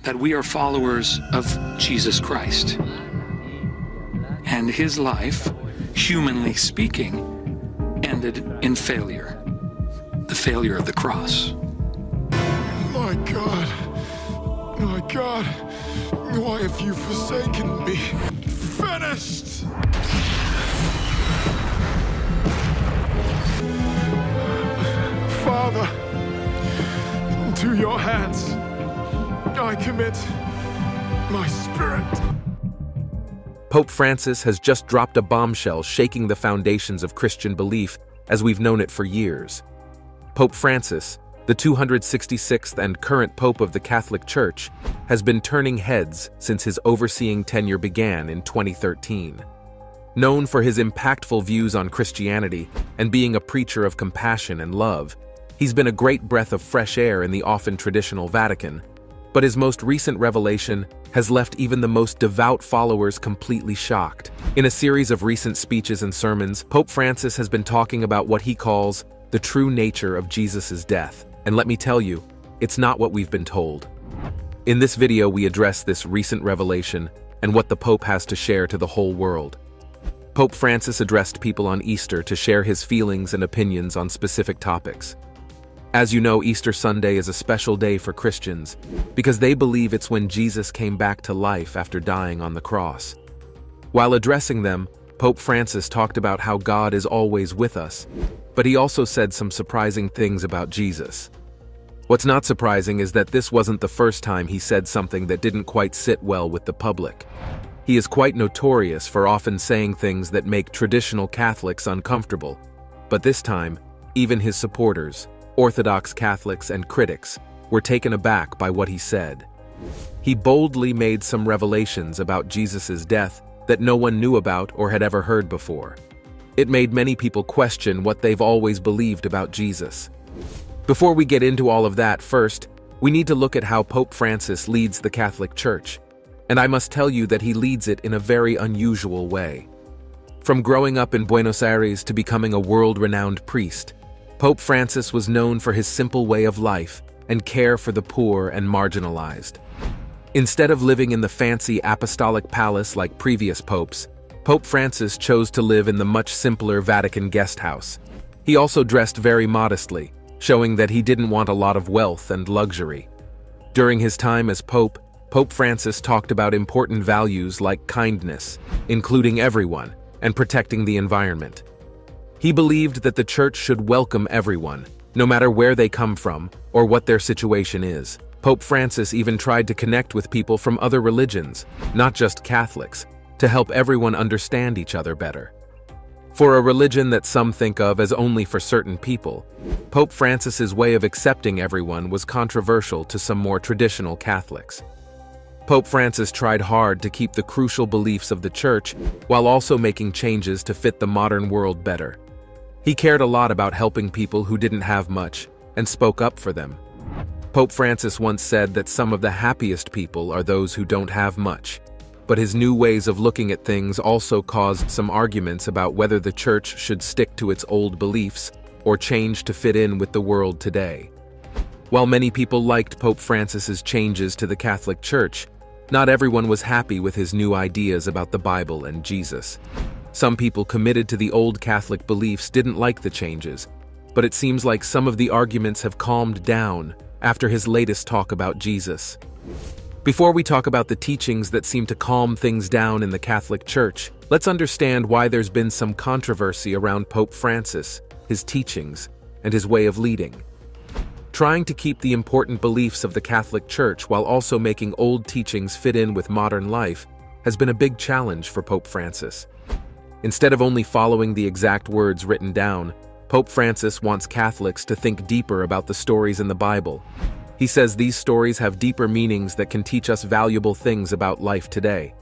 that we are followers of Jesus Christ. And his life, humanly speaking, ended in failure. The failure of the cross. My God, why have you forsaken me? Finished! Father, to your hands I commit my spirit. Pope Francis has just dropped a bombshell shaking the foundations of Christian belief as we've known it for years. Pope Francis, the 266th and current Pope of the Catholic Church, has been turning heads since his overseeing tenure began in 2013. Known for his impactful views on Christianity and being a preacher of compassion and love, he's been a great breath of fresh air in the often traditional Vatican. But his most recent revelation has left even the most devout followers completely shocked. In a series of recent speeches and sermons, Pope Francis has been talking about what he calls the true nature of Jesus' death. And let me tell you, it's not what we've been told. In this video, we address this recent revelation and what the Pope has to share to the whole world. Pope Francis addressed people on Easter to share his feelings and opinions on specific topics. As you know, Easter Sunday is a special day for Christians because they believe it's when Jesus came back to life after dying on the cross. While addressing them, Pope Francis talked about how God is always with us, but he also said some surprising things about Jesus. What's not surprising is that this wasn't the first time he said something that didn't quite sit well with the public. He is quite notorious for often saying things that make traditional Catholics uncomfortable, but this time, even his supporters, Orthodox Catholics and critics, were taken aback by what he said. He boldly made some revelations about Jesus' death that no one knew about or had ever heard before. It made many people question what they've always believed about Jesus. Before we get into all of that, first, we need to look at how Pope Francis leads the Catholic Church. And I must tell you that he leads it in a very unusual way. From growing up in Buenos Aires to becoming a world-renowned priest, Pope Francis was known for his simple way of life and care for the poor and marginalized. Instead of living in the fancy apostolic palace like previous popes, Pope Francis chose to live in the much simpler Vatican guest house. He also dressed very modestly, showing that he didn't want a lot of wealth and luxury. During his time as Pope, Pope Francis talked about important values like kindness, including everyone, and protecting the environment. He believed that the Church should welcome everyone, no matter where they come from or what their situation is. Pope Francis even tried to connect with people from other religions, not just Catholics, to help everyone understand each other better. For a religion that some think of as only for certain people, Pope Francis's way of accepting everyone was controversial to some more traditional Catholics. Pope Francis tried hard to keep the crucial beliefs of the Church while also making changes to fit the modern world better. He cared a lot about helping people who didn't have much and spoke up for them. Pope Francis once said that some of the happiest people are those who don't have much, but his new ways of looking at things also caused some arguments about whether the Church should stick to its old beliefs or change to fit in with the world today. While many people liked Pope Francis's changes to the Catholic Church, not everyone was happy with his new ideas about the Bible and Jesus. Some people committed to the old Catholic beliefs didn't like the changes, but it seems like some of the arguments have calmed down after his latest talk about Jesus. Before we talk about the teachings that seem to calm things down in the Catholic Church, let's understand why there's been some controversy around Pope Francis, his teachings, and his way of leading. Trying to keep the important beliefs of the Catholic Church while also making old teachings fit in with modern life has been a big challenge for Pope Francis. Instead of only following the exact words written down, Pope Francis wants Catholics to think deeper about the stories in the Bible. He says these stories have deeper meanings that can teach us valuable things about life today.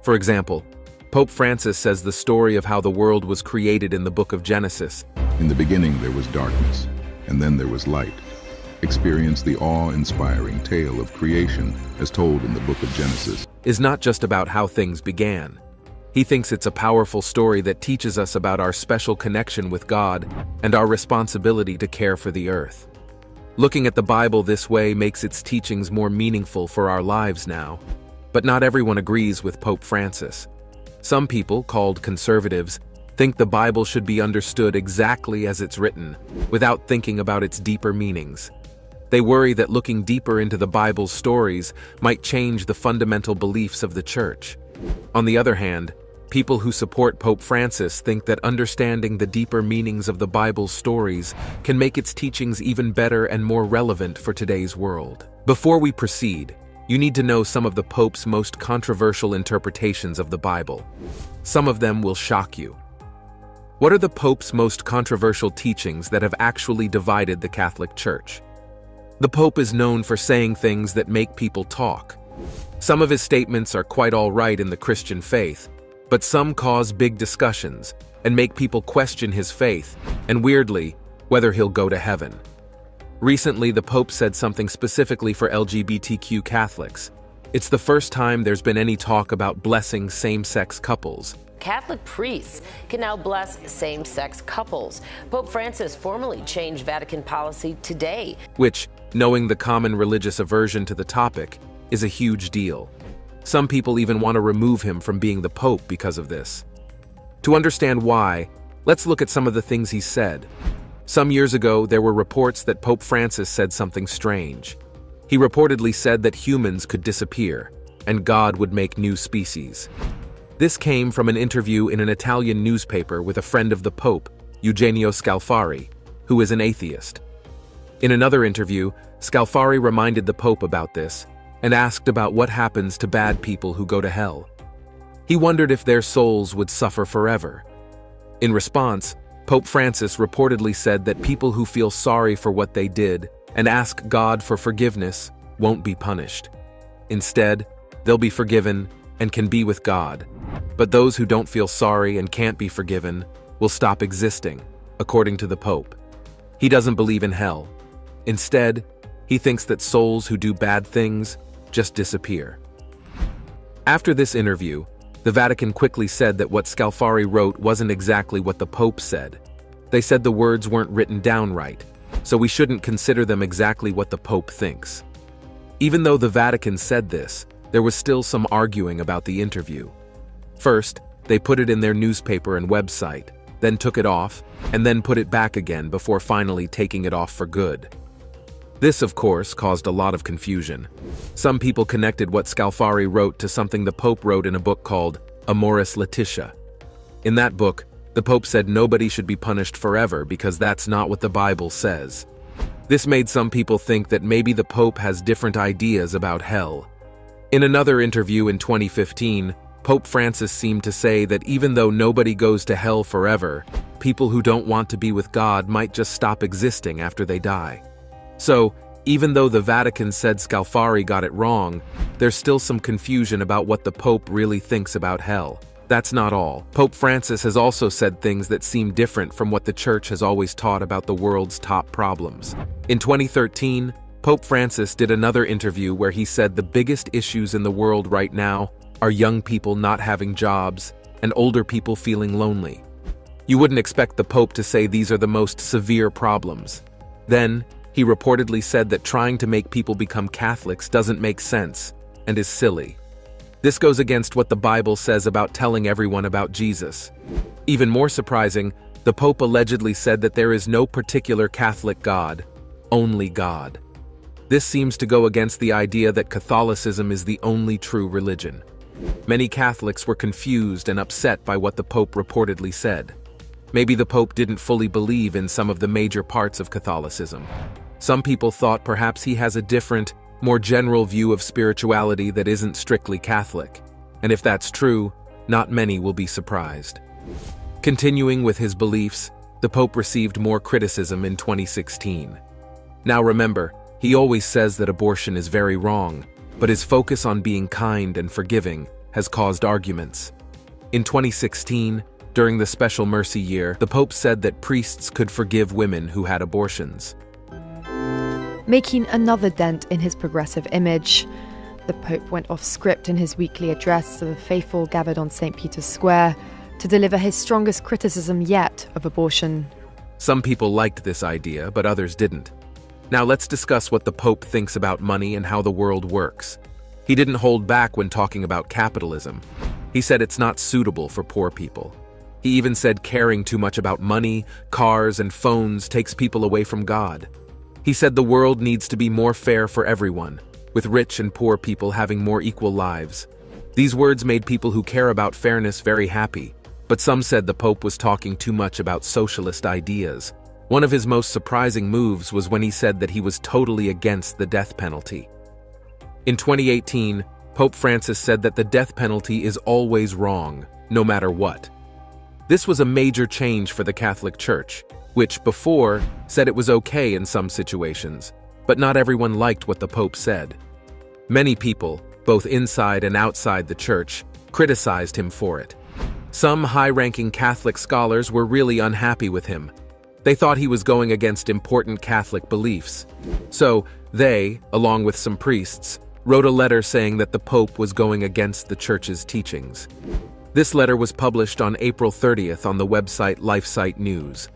For example, Pope Francis says the story of how the world was created in the book of Genesis. In the beginning there was darkness, and then there was light. Experience the awe-inspiring tale of creation as told in the book of Genesis. Is not just about how things began. He thinks it's a powerful story that teaches us about our special connection with God and our responsibility to care for the earth. Looking at the Bible this way makes its teachings more meaningful for our lives now. But not everyone agrees with Pope Francis. Some people, called conservatives, think the Bible should be understood exactly as it's written, without thinking about its deeper meanings. They worry that looking deeper into the Bible's stories might change the fundamental beliefs of the Church. On the other hand, people who support Pope Francis think that understanding the deeper meanings of the Bible's stories can make its teachings even better and more relevant for today's world. Before we proceed, you need to know some of the Pope's most controversial interpretations of the Bible. Some of them will shock you. What are the Pope's most controversial teachings that have actually divided the Catholic Church? The Pope is known for saying things that make people talk. Some of his statements are quite all right in the Christian faith, but some cause big discussions and make people question his faith, and weirdly, whether he'll go to heaven. Recently, the Pope said something specifically for LGBTQ Catholics. It's the first time there's been any talk about blessing same-sex couples. Catholic priests can now bless same-sex couples. Pope Francis formally changed Vatican policy today, Which, knowing the common religious aversion to the topic, is a huge deal. Some people even want to remove him from being the Pope because of this. To understand why, let's look at some of the things he said. Some years ago, there were reports that Pope Francis said something strange. He reportedly said that humans could disappear, and God would make new species. This came from an interview in an Italian newspaper with a friend of the Pope, Eugenio Scalfari, who is an atheist. In another interview, Scalfari reminded the Pope about this and asked about what happens to bad people who go to hell. He wondered if their souls would suffer forever. In response, Pope Francis reportedly said that people who feel sorry for what they did and ask God for forgiveness won't be punished. Instead, they'll be forgiven and can be with God. But those who don't feel sorry and can't be forgiven will stop existing, according to the Pope. He doesn't believe in hell. Instead, he thinks that souls who do bad things just disappear. After this interview, the Vatican quickly said that what Scalfari wrote wasn't exactly what the Pope said. They said the words weren't written down right, so we shouldn't consider them exactly what the Pope thinks. Even though the Vatican said this, there was still some arguing about the interview. First, they put it in their newspaper and website, then took it off, and then put it back again before finally taking it off for good. This, of course, caused a lot of confusion. Some people connected what Scalfari wrote to something the Pope wrote in a book called Amoris Laetitia. In that book, the Pope said nobody should be punished forever because that's not what the Bible says. This made some people think that maybe the Pope has different ideas about hell. In another interview in 2015, Pope Francis seemed to say that even though nobody goes to hell forever, people who don't want to be with God might just stop existing after they die. So, even though the Vatican said Scalfari got it wrong, there's still some confusion about what the Pope really thinks about hell. That's not all. Pope Francis has also said things that seem different from what the Church has always taught about the world's top problems. In 2013, Pope Francis did another interview where he said the biggest issues in the world right now are young people not having jobs and older people feeling lonely. You wouldn't expect the Pope to say these are the most severe problems. Then, he reportedly said that trying to make people become Catholics doesn't make sense and is silly. This goes against what the Bible says about telling everyone about Jesus. Even more surprising, the Pope allegedly said that there is no particular Catholic God, only God. This seems to go against the idea that Catholicism is the only true religion. Many Catholics were confused and upset by what the Pope reportedly said. Maybe the Pope didn't fully believe in some of the major parts of Catholicism. Some people thought perhaps he has a different, more general view of spirituality that isn't strictly Catholic. And if that's true, not many will be surprised. Continuing with his beliefs, the Pope received more criticism in 2016. Now remember, he always says that abortion is very wrong, but his focus on being kind and forgiving has caused arguments. In 2016, during the Special Mercy Year, the Pope said that priests could forgive women who had abortions. Making another dent in his progressive image, the Pope went off script in his weekly address to the faithful gathered on St. Peter's Square to deliver his strongest criticism yet of abortion. Some people liked this idea, but others didn't. Now let's discuss what the Pope thinks about money and how the world works. He didn't hold back when talking about capitalism. He said it's not suitable for poor people. He even said caring too much about money, cars, and phones takes people away from God. He said the world needs to be more fair for everyone, with rich and poor people having more equal lives. These words made people who care about fairness very happy, but some said the Pope was talking too much about socialist ideas. One of his most surprising moves was when he said that he was totally against the death penalty. In 2018, Pope Francis said that the death penalty is always wrong, no matter what. This was a major change for the Catholic Church, which, before, said it was okay in some situations, but not everyone liked what the Pope said. Many people, both inside and outside the Church, criticized him for it. Some high-ranking Catholic scholars were really unhappy with him. They thought he was going against important Catholic beliefs. So, they, along with some priests, wrote a letter saying that the Pope was going against the Church's teachings. This letter was published on April 30th on the website LifeSite News.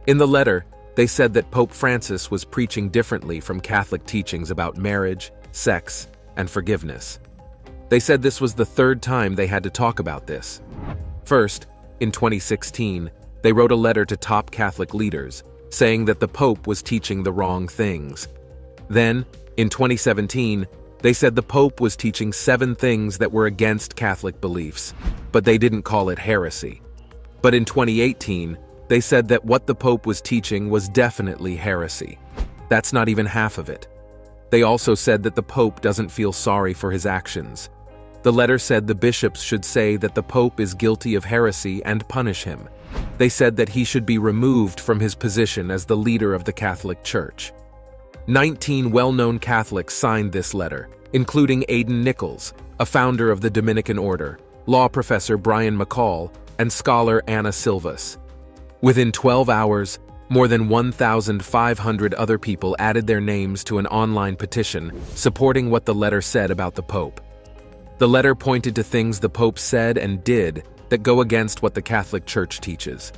In the letter, they said that Pope Francis was preaching differently from Catholic teachings about marriage, sex, and forgiveness. They said this was the third time they had to talk about this. First, in 2016, they wrote a letter to top Catholic leaders, saying that the Pope was teaching the wrong things. Then, in 2017, they said the Pope was teaching 7 things that were against Catholic beliefs, but they didn't call it heresy. But in 2018, they said that what the Pope was teaching was definitely heresy. That's not even half of it. They also said that the Pope doesn't feel sorry for his actions. The letter said the bishops should say that the Pope is guilty of heresy and punish him. They said that he should be removed from his position as the leader of the Catholic Church. 19 well-known Catholics signed this letter, including Aidan Nichols, a founder of the Dominican Order, law professor Brian McCall, and scholar Anna Silvas. Within 12 hours, more than 1,500 other people added their names to an online petition supporting what the letter said about the Pope. The letter pointed to things the Pope said and did that go against what the Catholic Church teaches.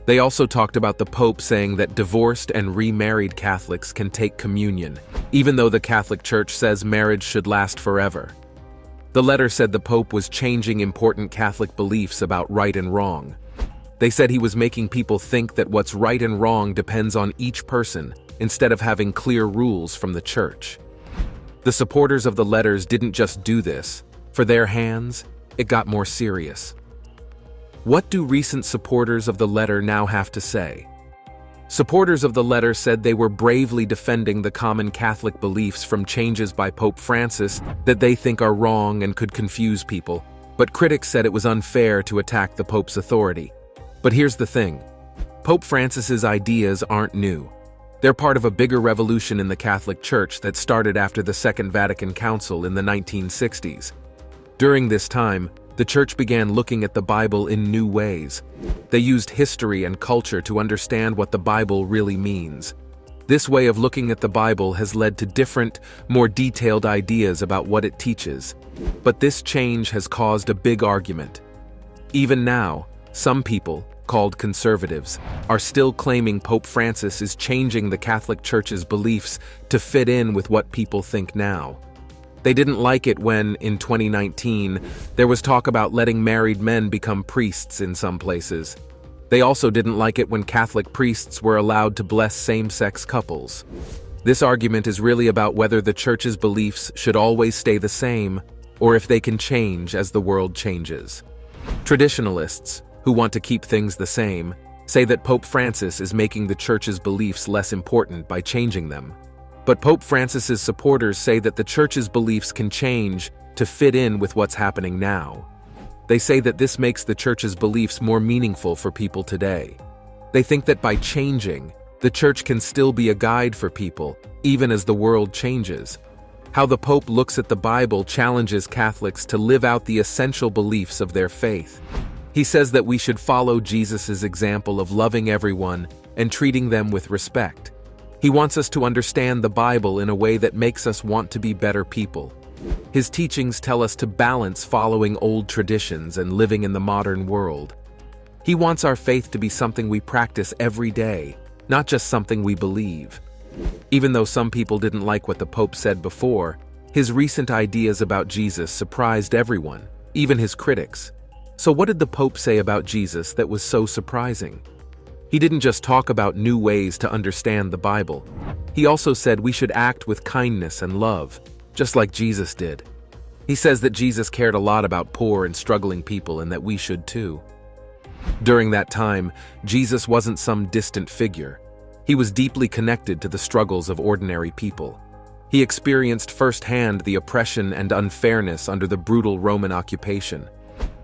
They also talked about the Pope saying that divorced and remarried Catholics can take communion, even though the Catholic Church says marriage should last forever. The letter said the Pope was changing important Catholic beliefs about right and wrong. They said he was making people think that what's right and wrong depends on each person, instead of having clear rules from the Church. The supporters of the letters didn't just do this. For their hands, it got more serious. What do recent supporters of the letter now have to say? Supporters of the letter said they were bravely defending the common Catholic beliefs from changes by Pope Francis that they think are wrong and could confuse people, but critics said it was unfair to attack the Pope's authority. But here's the thing. Pope Francis's ideas aren't new. They're part of a bigger revolution in the Catholic Church that started after the Second Vatican Council in the 1960s. During this time, the Church began looking at the Bible in new ways. They used history and culture to understand what the Bible really means. This way of looking at the Bible has led to different, more detailed ideas about what it teaches. But this change has caused a big argument. Even now, some people, called conservatives, are still claiming Pope Francis is changing the Catholic Church's beliefs to fit in with what people think now. They didn't like it when, in 2019, there was talk about letting married men become priests in some places. They also didn't like it when Catholic priests were allowed to bless same-sex couples. This argument is really about whether the Church's beliefs should always stay the same, or if they can change as the world changes. Traditionalists, who want to keep things the same, say that Pope Francis is making the Church's beliefs less important by changing them. But Pope Francis's supporters say that the Church's beliefs can change to fit in with what's happening now. They say that this makes the Church's beliefs more meaningful for people today. They think that by changing, the Church can still be a guide for people, even as the world changes. How the Pope looks at the Bible challenges Catholics to live out the essential beliefs of their faith. He says that we should follow Jesus' example of loving everyone and treating them with respect. He wants us to understand the Bible in a way that makes us want to be better people. His teachings tell us to balance following old traditions and living in the modern world. He wants our faith to be something we practice every day, not just something we believe. Even though some people didn't like what the Pope said before, his recent ideas about Jesus surprised everyone, even his critics. So what did the Pope say about Jesus that was so surprising? He didn't just talk about new ways to understand the Bible. He also said we should act with kindness and love, just like Jesus did. He says that Jesus cared a lot about poor and struggling people and that we should too. During that time, Jesus wasn't some distant figure. He was deeply connected to the struggles of ordinary people. He experienced firsthand the oppression and unfairness under the brutal Roman occupation.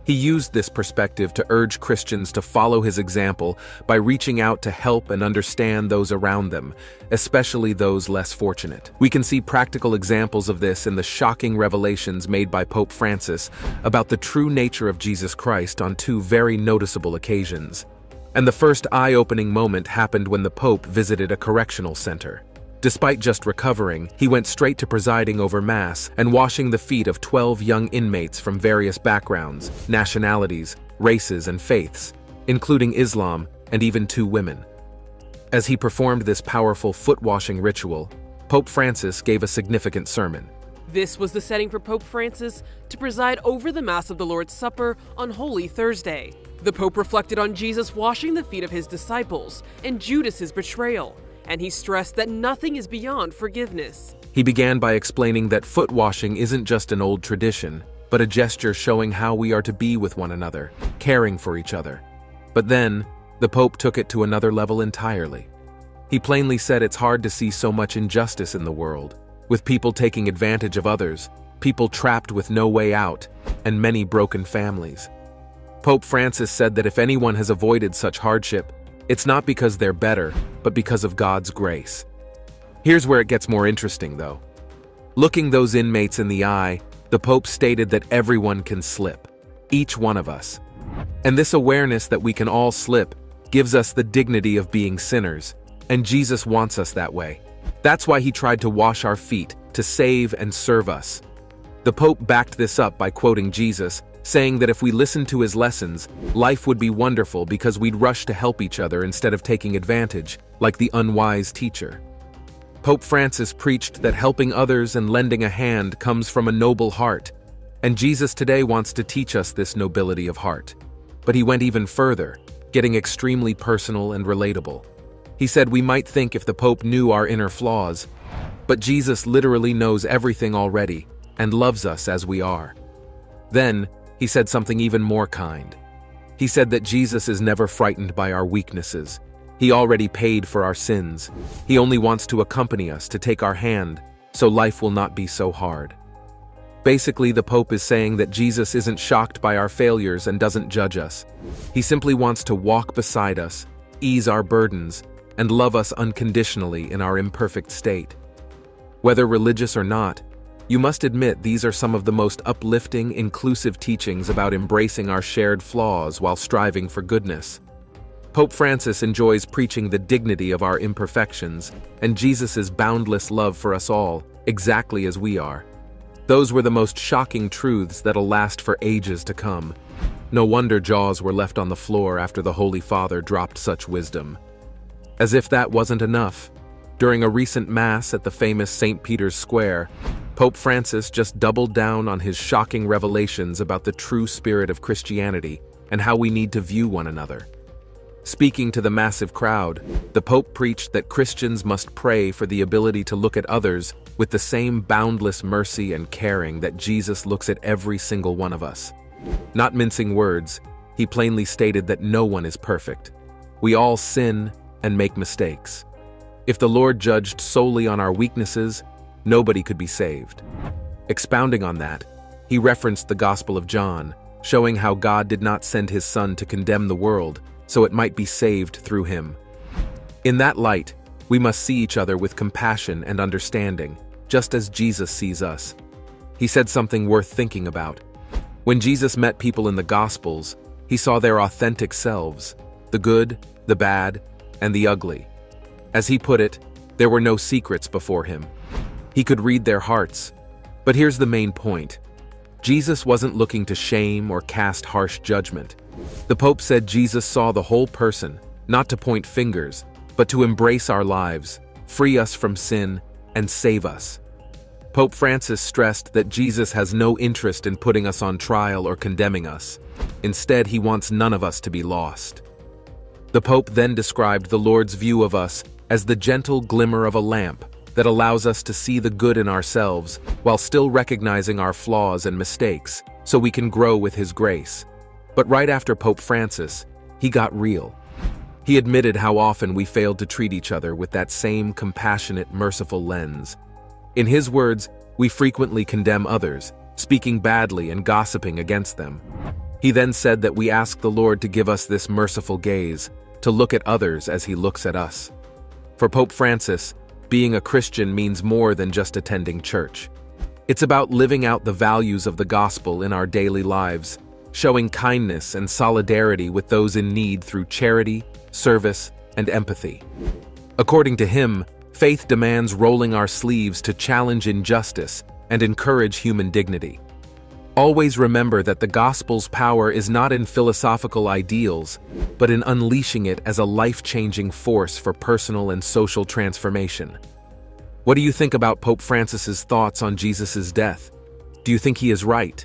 He used this perspective to urge Christians to follow his example by reaching out to help and understand those around them, especially those less fortunate. We can see practical examples of this in the shocking revelations made by Pope Francis about the true nature of Jesus Christ on two very noticeable occasions. And the first eye-opening moment happened when the Pope visited a correctional center. Despite just recovering, he went straight to presiding over Mass and washing the feet of 12 young inmates from various backgrounds, nationalities, races, and faiths, including Islam and even 2 women. As he performed this powerful foot-washing ritual, Pope Francis gave a significant sermon. This was the setting for Pope Francis to preside over the Mass of the Lord's Supper on Holy Thursday. The Pope reflected on Jesus washing the feet of his disciples and Judas's betrayal, and he stressed that nothing is beyond forgiveness. He began by explaining that foot washing isn't just an old tradition, but a gesture showing how we are to be with one another, caring for each other. But then, the Pope took it to another level entirely. He plainly said it's hard to see so much injustice in the world, with people taking advantage of others, people trapped with no way out, and many broken families. Pope Francis said that if anyone has avoided such hardship, it's not because they're better, but because of God's grace. Here's where it gets more interesting, though. Looking those inmates in the eye, the Pope stated that everyone can slip, each one of us. And this awareness that we can all slip gives us the dignity of being sinners, and Jesus wants us that way. That's why he tried to wash our feet, to save and serve us. The Pope backed this up by quoting Jesus, saying that if we listened to his lessons, life would be wonderful because we'd rush to help each other instead of taking advantage, like the unwise teacher. Pope Francis preached that helping others and lending a hand comes from a noble heart, and Jesus today wants to teach us this nobility of heart. But he went even further, getting extremely personal and relatable. He said we might think if the Pope knew our inner flaws, but Jesus literally knows everything already and loves us as we are. Then, he said something even more kind. He said that Jesus is never frightened by our weaknesses. He already paid for our sins. He only wants to accompany us, to take our hand, so life will not be so hard. Basically, the Pope is saying that Jesus isn't shocked by our failures and doesn't judge us. He simply wants to walk beside us, ease our burdens, and love us unconditionally in our imperfect state. Whether religious or not, you must admit these are some of the most uplifting, inclusive teachings about embracing our shared flaws while striving for goodness. Pope Francis enjoys preaching the dignity of our imperfections and Jesus' boundless love for us all, exactly as we are. Those were the most shocking truths that'll last for ages to come. No wonder jaws were left on the floor after the Holy Father dropped such wisdom. As if that wasn't enough, during a recent Mass at the famous St. Peter's Square, Pope Francis just doubled down on his shocking revelations about the true spirit of Christianity and how we need to view one another. Speaking to the massive crowd, the Pope preached that Christians must pray for the ability to look at others with the same boundless mercy and caring that Jesus looks at every single one of us. Not mincing words, he plainly stated that no one is perfect. We all sin and make mistakes. If the Lord judged solely on our weaknesses, nobody could be saved. Expounding on that, he referenced the Gospel of John, showing how God did not send his Son to condemn the world, so it might be saved through him. In that light, we must see each other with compassion and understanding, just as Jesus sees us. He said something worth thinking about. When Jesus met people in the Gospels, he saw their authentic selves, the good, the bad, and the ugly. As he put it, there were no secrets before him. He could read their hearts. But here's the main point. Jesus wasn't looking to shame or cast harsh judgment. The Pope said Jesus saw the whole person, not to point fingers, but to embrace our lives, free us from sin, and save us. Pope Francis stressed that Jesus has no interest in putting us on trial or condemning us. Instead, he wants none of us to be lost. The Pope then described the Lord's view of us as the gentle glimmer of a lamp that allows us to see the good in ourselves while still recognizing our flaws and mistakes so we can grow with his grace. But right after Pope Francis, he got real. He admitted how often we failed to treat each other with that same compassionate, merciful lens. In his words, we frequently condemn others, speaking badly and gossiping against them. He then said that we ask the Lord to give us this merciful gaze, to look at others as he looks at us. For Pope Francis, being a Christian means more than just attending church. It's about living out the values of the gospel in our daily lives, showing kindness and solidarity with those in need through charity, service, and empathy. According to him, faith demands rolling our sleeves to challenge injustice and encourage human dignity. Always remember that the gospel's power is not in philosophical ideals, but in unleashing it as a life-changing force for personal and social transformation. What do you think about Pope Francis's thoughts on Jesus' death? Do you think he is right?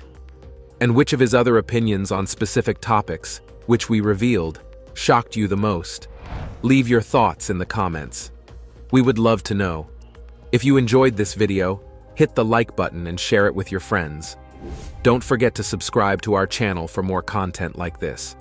And which of his other opinions on specific topics, which we revealed, shocked you the most? Leave your thoughts in the comments. We would love to know. If you enjoyed this video, hit the like button and share it with your friends. Don't forget to subscribe to our channel for more content like this.